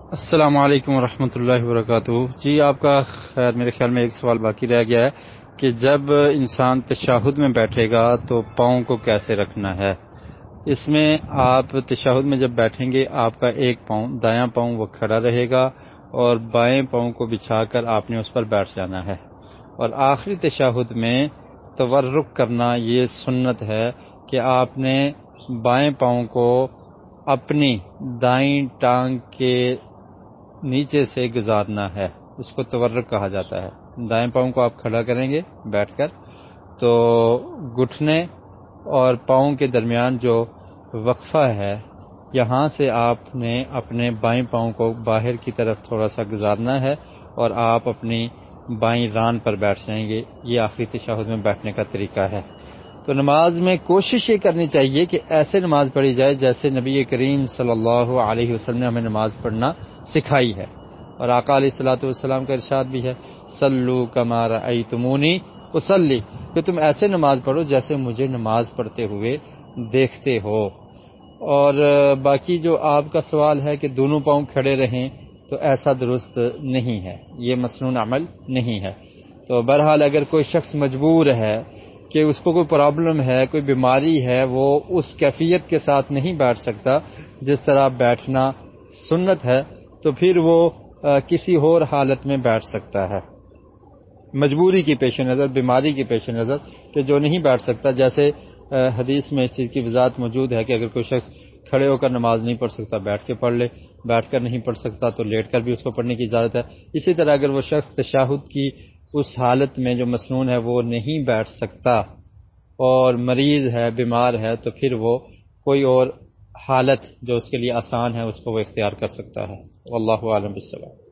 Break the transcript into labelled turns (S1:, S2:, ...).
S1: السلام علیکم ورحمۃ اللہ وبرکاتہ۔ جی آپ کا خیر، میرے خیال میں ایک سوال باقی رہ گیا ہے کہ جب انسان تشہد میں بیٹھے گا تو پاؤں کو کیسے رکھنا ہے۔ اس میں آپ تشہد میں جب بیٹھیں گے آپ کا ایک پاؤں، دایاں پاؤں وہ کھڑا رہے گا اور بائیں پاؤں کو بچھا کر آپ نے اس پر بیٹھ جانا ہے، اور آخری تشہد میں تورک کرنا یہ سنت ہے کہ آپ نے بائیں پاؤں کو اپنی دائیں ٹانگ کے نیچے سے گزارنا ہے، اس کو تورک کہا جاتا ہے۔ دائیں پاؤں کو آپ کھڑا کریں گے بیٹھ کر، تو گھٹنے اور پاؤں کے درمیان جو وقفہ ہے یہاں سے آپ نے اپنے بائیں پاؤں کو باہر کی طرف تھوڑا سا گزارنا ہے اور آپ اپنی بائیں ران پر بیٹھ جائیں گے۔ یہ آخری تشہد میں بیٹھنے کا طریقہ ہے۔ تو نماز میں کوشش یہ کرنی چاہیے کہ ایسے نماز پڑھی جائے جیسے نبی کریم صلی اللہ علیہ وسلم نے ہمیں نماز پڑھنا سکھائی ہے، اور آقا علیہ الصلوۃ والسلام کا ارشاد بھی ہے، صلو کما رأیتمونی اصلی، کہ تم ایسے نماز پڑھو جیسے مجھے نماز پڑھتے ہوئے دیکھتے ہو۔ اور باقی جو آپ کا سوال ہے کہ دونوں پاؤں کھڑے رہیں، تو ایسا درست نہیں ہے، یہ مسنون عمل نہیں ہے۔ تو بہرحال اگر کوئی شخص مجبور ہے کہ اس کو کوئی پرابلم ہے، کوئی بیماری ہے، وہ اس کیفیت کے ساتھ نہیں بیٹھ سکتا جس طرح بیٹھنا سنت ہے، تو پھر وہ کسی اور حالت میں بیٹھ سکتا ہے، مجبوری کے پیش نظر، بیماری کے پیش نظر، کہ جو نہیں بیٹھ سکتا۔ جیسے حدیث میں اس چیز کی وضاحت موجود ہے کہ اگر کوئی شخص کھڑے ہو کر نماز نہیں پڑھ سکتا بیٹھ کے پڑھ لے، بیٹھ کر نہیں پڑھ سکتا تو لیٹ کر بھی اس کو پڑھنے کی اجازت ہے۔ اسی طرح اگر وہ شخص تشہد کی اس حالت میں جو مسنون ہے وہ نہیں بیٹھ سکتا اور مریض ہے، بیمار ہے، تو پھر وہ کوئی اور حالت جو اس کے لیے آسان ہے اس کو وہ اختیار کر سکتا ہے۔ واللہ اعلم بالصواب۔